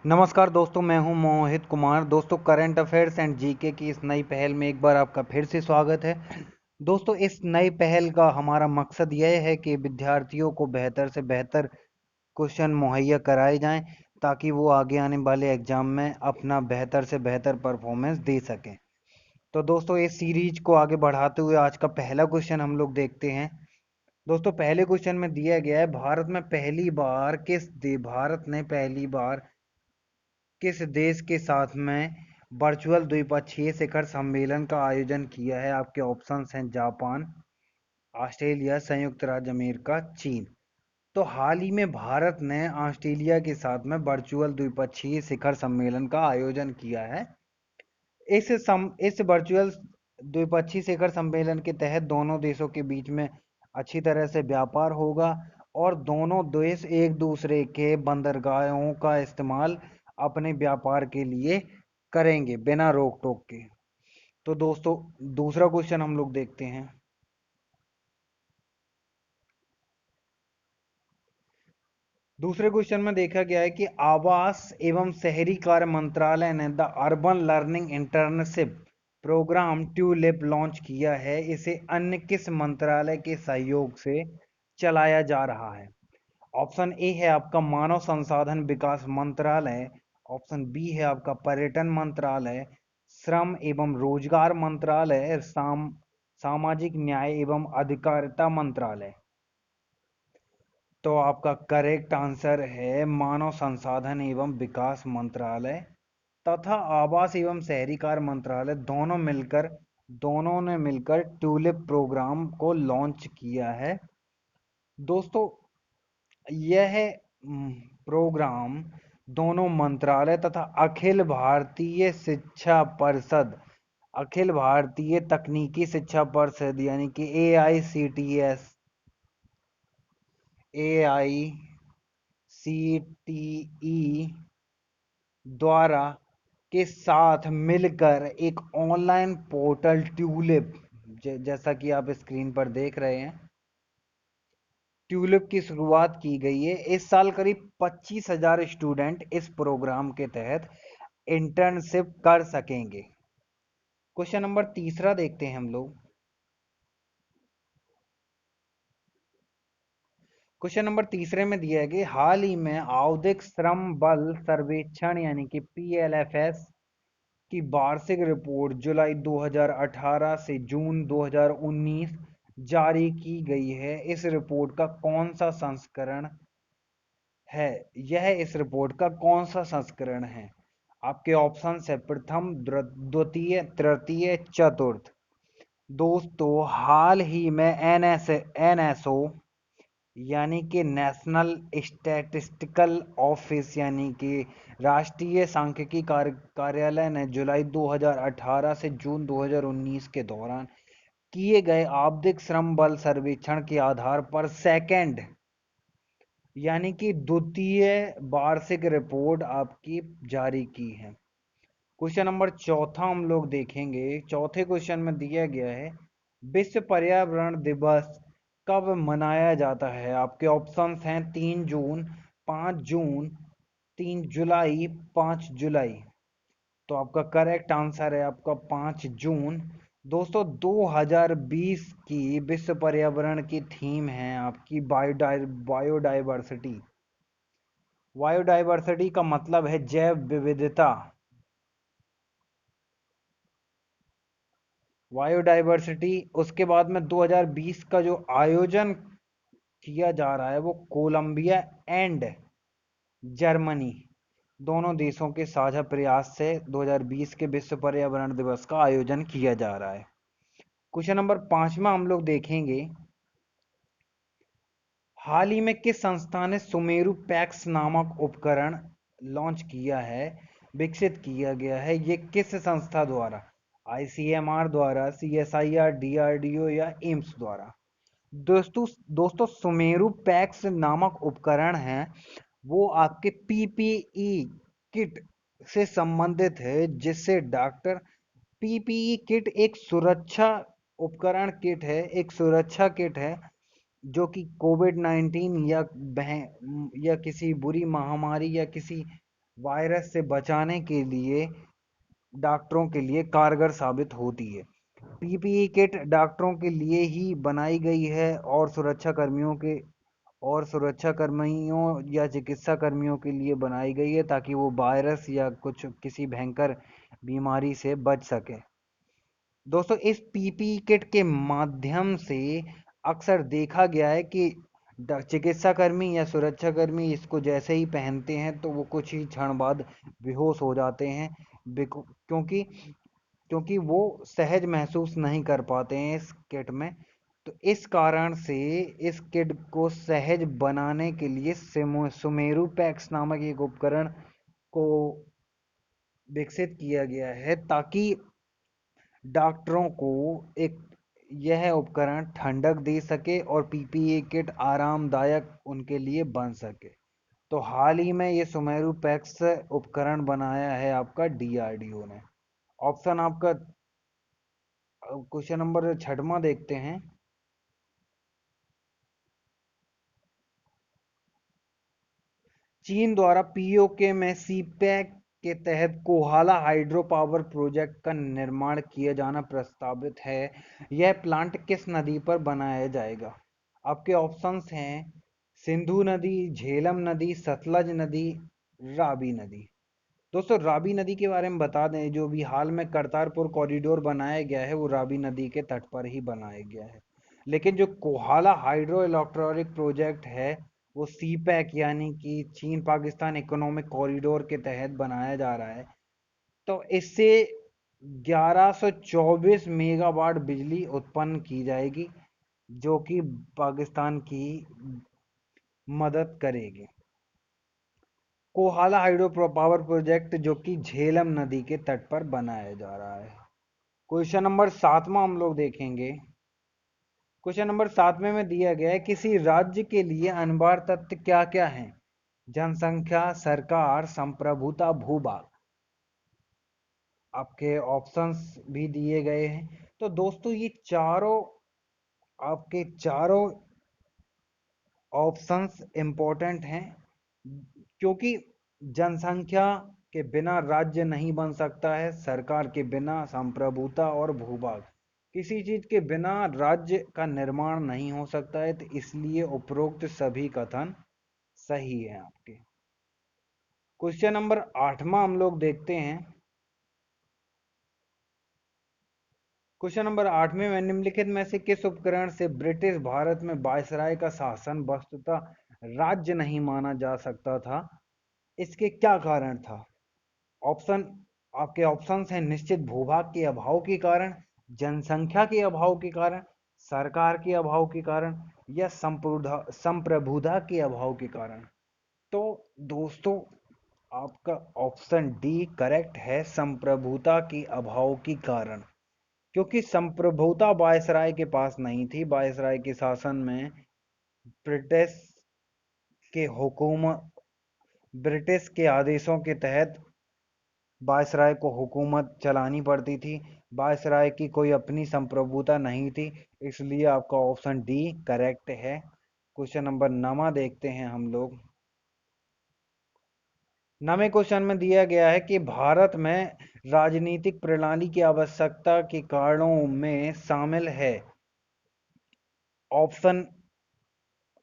नमस्कार दोस्तों, मैं हूं मोहित कुमार। दोस्तों, करंट अफेयर्स एंड जीके की इस नई पहल में एक बार आपका फिर से स्वागत है। दोस्तों, इस नई पहल का हमारा मकसद यह है कि विद्यार्थियों को बेहतर से बेहतर क्वेश्चन मुहैया कराए जाएं ताकि वो आगे आने वाले एग्जाम में अपना बेहतर से बेहतर परफॉर्मेंस दे सकें। तो दोस्तों, इस सीरीज को आगे बढ़ाते हुए आज का पहला क्वेश्चन हम लोग देखते हैं। दोस्तों, पहले क्वेश्चन में दिया गया है, भारत ने पहली बार किस देश के साथ में वर्चुअल द्विपक्षीय शिखर सम्मेलन का आयोजन किया है? आपके ऑप्शंस हैं जापान, ऑस्ट्रेलिया, संयुक्त राज्य अमेरिका, चीन। तो हाल ही में भारत ने ऑस्ट्रेलिया के साथ में वर्चुअल द्विपक्षीय शिखर सम्मेलन का आयोजन किया है। इस वर्चुअल द्विपक्षीय शिखर सम्मेलन के तहत दोनों देशों के बीच में अच्छी तरह से व्यापार होगा और दोनों देश एक दूसरे के बंदरगाहों का इस्तेमाल अपने व्यापार के लिए करेंगे बिना रोक टोक के। तो दोस्तों, दूसरा क्वेश्चन हम लोग देखते हैं। दूसरे क्वेश्चन में देखा गया है कि आवास एवं शहरी कार्य मंत्रालय ने the urban learning internship programme TULIP launch किया है। इसे अन्य किस मंत्रालय के सहयोग से चलाया जा रहा है? ऑप्शन ए है आपका मानव संसाधन विकास मंत्रालय, ऑप्शन बी है आपका पर्यटन मंत्रालय, श्रम एवं रोजगार मंत्रालय, सामाजिक न्याय एवं अधिकारिता मंत्रालय। तो आपका करेक्ट आंसर है मानव संसाधन एवं विकास मंत्रालय तथा आवास एवं शहरी कार्य मंत्रालय दोनों ने मिलकर ट्यूलिप प्रोग्राम को लॉन्च किया है। दोस्तों, यह प्रोग्राम दोनों मंत्रालय तथा अखिल भारतीय तकनीकी शिक्षा परिषद यानी कि AICTE द्वारा के साथ मिलकर एक ऑनलाइन पोर्टल ट्यूलिप, जैसा कि आप स्क्रीन पर देख रहे हैं, ट्यूलिप की शुरुआत की गई है। इस साल करीब 25,000 स्टूडेंट इस प्रोग्राम के तहत इंटर्नशिप कर सकेंगे। क्वेश्चन नंबर तीसरा देखते हैं हम लोग। क्वेश्चन नंबर तीसरे में दिया है कि हाल ही में आवधिक श्रम बल सर्वेक्षण यानी कि PLFS की वार्षिक रिपोर्ट जुलाई 2018 से जून 2019 जारी की गई है। इस रिपोर्ट का कौन सा संस्करण है? यह इस रिपोर्ट का कौन सा संस्करण है? आपके ऑप्शंस है प्रथम, द्वितीय, तृतीय, चतुर्थ। दोस्तों, हाल ही में NSO यानी कि नेशनल स्टैटिस्टिकल ऑफिस यानी कि राष्ट्रीय सांख्यिकी कार्यालय ने जुलाई 2018 से जून 2019 के दौरान किए गए आवधिक श्रम बल सर्वेक्षण के आधार पर सेकंड यानी कि द्वितीय वार्षिक रिपोर्ट आपकी जारी की है। क्वेश्चन नंबर चौथा हम लोग देखेंगे। चौथे क्वेश्चन में दिया गया है, विश्व पर्यावरण दिवस कब मनाया जाता है? आपके ऑप्शंस हैं 3 जून, 5 जून, 3 जुलाई, 5 जुलाई। तो आपका करेक्ट आंसर है आपका 5 जून। दोस्तों, 2020 की विश्व पर्यावरण की थीम है आपकी बायोडाइवर्सिटी। बायोडाइवर्सिटी का मतलब है जैव विविधता। बायोडाइवर्सिटी। उसके बाद में 2020 का जो आयोजन किया जा रहा है वो कोलंबिया एंड जर्मनी दोनों देशों के साझा प्रयास से 2020 के विश्व पर्यावरण दिवस का आयोजन किया जा रहा है। क्वेश्चन नंबर 5वां हम लोग देखेंगे। हाल ही में किस संस्था ने सुमेरु पैक्स नामक उपकरण लॉन्च किया है, विकसित किया गया है? ये किस संस्था द्वारा? ICMR द्वारा, CSIR, DRDO या एम्स द्वारा? दोस्तों, सुमेरु पैक्स नामक उपकरण है वो आपके PPE किट से संबंधित है, जिससे डॉक्टर PPE किट एक सुरक्षा उपकरण किट है, एक सुरक्षा किट है जो कि कोविड 19 या किसी बुरी महामारी या किसी वायरस से बचाने के लिए डॉक्टरों के लिए कारगर साबित होती है। पीपीई किट डॉक्टरों के लिए ही बनाई गई है और सुरक्षा कर्मियों या चिकित्सा कर्मियों के लिए बनाई गई है, ताकि वो वायरस या कुछ किसी भयंकर बीमारी से बच सके। दोस्तों, इस पीपीई किट के माध्यम से अक्सर देखा गया है कि चिकित्सा कर्मी या सुरक्षा कर्मी इसको जैसे ही पहनते हैं तो वो कुछ ही क्षण बाद बेहोश हो जाते हैं, क्योंकि क्योंकि वो सहज महसूस नहीं कर पाते हैं इस किट में। तो इस कारण से इस किट को सहज बनाने के लिए सुमेरु पैक्स नामक एक उपकरण को विकसित किया गया है, ताकि डॉक्टरों को एक यह उपकरण ठंडक दे सके और पीपीई किट आरामदायक उनके लिए बन सके। तो हाल ही में ये सुमेरु पैक्स उपकरण बनाया है आपका डीआरडीओ ने। ऑप्शन आपका क्वेश्चन नंबर 6वां देखते हैं। चीन द्वारा पीओके में सीपैक के तहत कोहाला हाइड्रो पावर प्रोजेक्ट का निर्माण किया जाना प्रस्तावित है। यह प्लांट किस नदी पर बनाया जाएगा? आपके ऑप्शंस हैं सिंधु नदी, झेलम नदी, सतलज नदी, रावी नदी। दोस्तों, रावी नदी के बारे में बता दें, जो भी हाल में करतारपुर कॉरिडोर बनाया गया है वो रावी नदी के तट पर ही बनाया गया है। लेकिन जो कोहाला हाइड्रो इलेक्ट्रिक प्रोजेक्ट है वो सीपैक यानी कि चीन पाकिस्तान इकोनॉमिक कॉरिडोर के तहत बनाया जा रहा है। तो इससे 1124 मेगावाट बिजली उत्पन्न की जाएगी, जो कि पाकिस्तान की मदद करेगी। कोहाला हाइड्रो पावर प्रोजेक्ट जो कि झेलम नदी के तट पर बनाया जा रहा है। क्वेश्चन नंबर 7वां हम लोग देखेंगे। क्वेश्चन नंबर 7वें में दिया गया है किसी राज्य के लिए अनिवार्य तथ्य क्या क्या है? जनसंख्या, सरकार, संप्रभुता, भूभाग। आपके ऑप्शंस भी दिए गए हैं। तो दोस्तों, ये चारों ऑप्शंस इंपॉर्टेंट हैं, क्योंकि जनसंख्या के बिना राज्य नहीं बन सकता है, सरकार के बिना संप्रभुता और भूभाग, किसी चीज के बिना राज्य का निर्माण नहीं हो सकता है। तो इसलिए उपरोक्त सभी कथन सही है आपके। क्वेश्चन नंबर 8वां हम लोग देखते हैं। क्वेश्चन नंबर 8वें में निम्नलिखित में से किस उपकरण से ब्रिटिश भारत में वायसराय का शासन वस्तुतः राज्य नहीं माना जा सकता था? इसके क्या कारण था? ऑप्शन आपके ऑप्शंस हैं निश्चित भूभाग के अभाव के कारण, जनसंख्या के अभाव के कारण, सरकार के अभाव के कारण, या संप्रभुता के अभाव के कारण। तो दोस्तों, आपका ऑप्शन डी करेक्ट है, संप्रभुता के अभाव के कारण। क्योंकि संप्रभुता वायसराय के पास नहीं थी। वायसराय के शासन में ब्रिटिश के हुकूमत ब्रिटिश के आदेशों के तहत वायसराय को हुकूमत चलानी पड़ती थी। वायसराय की कोई अपनी संप्रभुता नहीं थी। इसलिए आपका ऑप्शन डी करेक्ट है। क्वेश्चन नंबर 9 देखते हैं हम लोग। 9वें क्वेश्चन में दिया गया है कि भारत में राजनीतिक प्रणाली की आवश्यकता के कारणों में शामिल है। ऑप्शन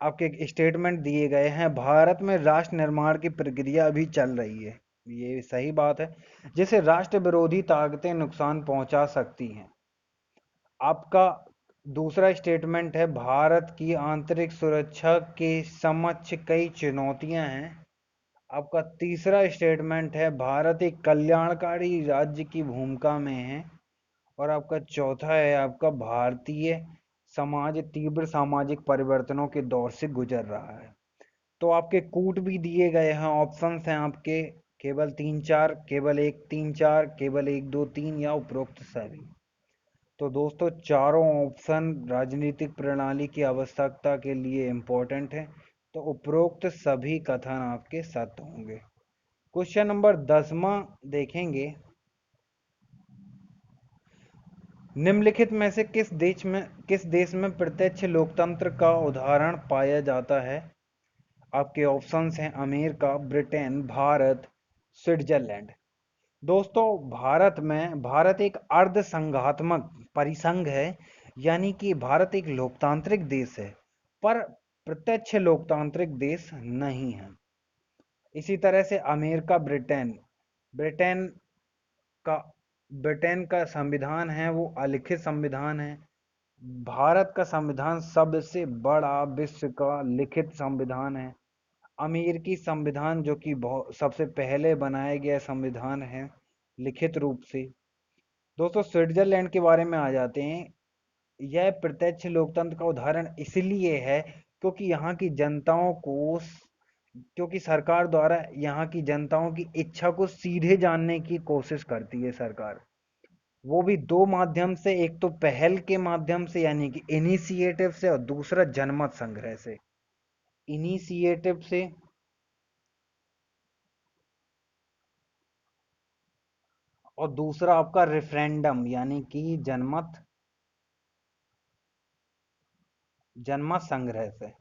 आपके स्टेटमेंट दिए गए हैं। भारत में राष्ट्र निर्माण की प्रक्रिया अभी चल रही है, ये सही बात है, जिसे राष्ट्र विरोधी ताकतें नुकसान पहुंचा सकती हैं। आपका दूसरा स्टेटमेंट है भारत की आंतरिक सुरक्षा के समक्ष कई चुनौतियां हैं। आपका तीसरा स्टेटमेंट है भारत एक कल्याणकारी राज्य की भूमिका में है। और आपका चौथा है आपका भारतीय समाज तीव्र सामाजिक परिवर्तनों के दौर से गुजर रहा है। तो आपके कूट भी दिए गए हैं, ऑप्शंस हैं आपके केवल 3 4, केवल 1 3 4, केवल 1 2 3 या उपरोक्त सभी। तो दोस्तों, चारों ऑप्शन राजनीतिक प्रणाली की आवश्यकता के लिए इंपॉर्टेंट है। तो उपरोक्त सभी कथन आपके सत्य होंगे। क्वेश्चन नंबर 10वां देखेंगे। निम्नलिखित में से किस देश में प्रत्यक्ष लोकतंत्र का उदाहरण पाया जाता है? आपके ऑप्शंस हैं अमेरिका, ब्रिटेन, भारत, स्विट्जरलैंड। दोस्तों, भारत एक अर्ध संघात्मक परिसंघ है, यानी कि भारत एक लोकतांत्रिक देश है, पर प्रत्यक्ष लोकतांत्रिक देश नहीं है। इसी तरह से अमेरिका, ब्रिटेन का ब्रिटेन का संविधान है वो अलिखित संविधान है। भारत का संविधान सबसे बड़ा विश्व का लिखित संविधान है। अमेरिकी संविधान जो कि सबसे पहले बनाया गया संविधान है लिखित रूप से। दोस्तों, स्विट्जरलैंड के बारे में आ जाते हैं। यह प्रत्यक्ष लोकतंत्र का उदाहरण इसलिए है क्योंकि यहाँ की जनताओं को क्योंकि सरकार द्वारा यहाँ की जनताओं की इच्छा को सीधे जानने की कोशिश करती है सरकार। वो भी दो माध्यम से, एक तो पहल के माध्यम से यानी कि इनिशिएटिव से, और दूसरा जनमत संग्रह से। इनिशिएटिव से और दूसरा आपका रेफरेंडम यानी कि जनमत संग्रह से।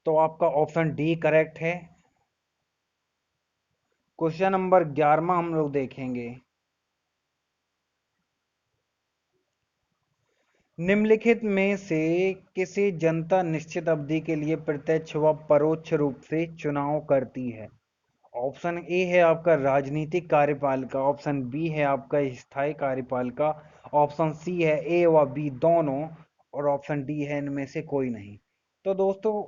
तो आपका ऑप्शन डी करेक्ट है। क्वेश्चन नंबर 11 हम लोग देखेंगे। निम्नलिखित में से किसी जनता निश्चित अवधि के लिए प्रत्यक्ष व परोक्ष रूप से चुनाव करती है? ऑप्शन ए है आपका राजनीतिक कार्यपालिका, ऑप्शन बी है आपका स्थायी कार्यपालिका, ऑप्शन सी है ए व बी दोनों, और ऑप्शन डी है इनमें से कोई नहीं। तो दोस्तों,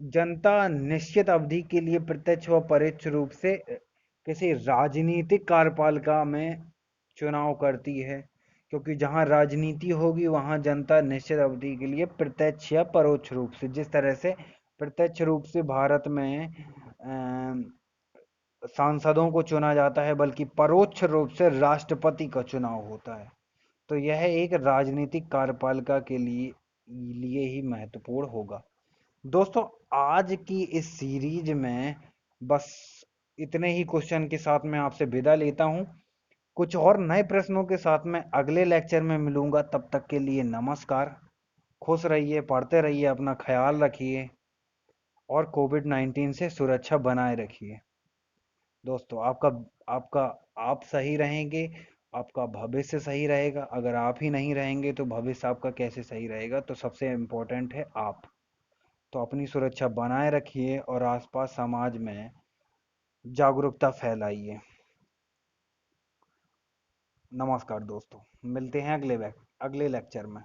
जनता निश्चित अवधि के लिए प्रत्यक्ष व परोक्ष रूप से किसी राजनीतिक कार्यपालिका में चुनाव करती है, क्योंकि जहां राजनीति होगी वहां जनता निश्चित अवधि के लिए प्रत्यक्ष या परोक्ष रूप से, जिस तरह से प्रत्यक्ष रूप से भारत में सांसदों को चुना जाता है, बल्कि परोक्ष रूप से राष्ट्रपति का चुनाव होता है। तो यह एक राजनीतिक कार्यपालिका के लिए ही महत्वपूर्ण होगा। दोस्तों, आज की इस सीरीज में बस इतने ही क्वेश्चन के साथ मैं आपसे विदा लेता हूं। कुछ और नए प्रश्नों के साथ मैं अगले लेक्चर में मिलूंगा। तब तक के लिए नमस्कार। खुश रहिए, पढ़ते रहिए, अपना ख्याल रखिए और कोविड-19 से सुरक्षा बनाए रखिए। दोस्तों, आपका आपका आप सही रहेंगे, आपका भविष्य सही रहेगा। अगर आप ही नहीं रहेंगे तो भविष्य आपका कैसे सही रहेगा? तो सबसे इम्पोर्टेंट है आप। तो अपनी सुरक्षा बनाए रखिए और आसपास समाज में जागरूकता फैलाइए। नमस्कार दोस्तों, मिलते हैं अगले लेक्चर में।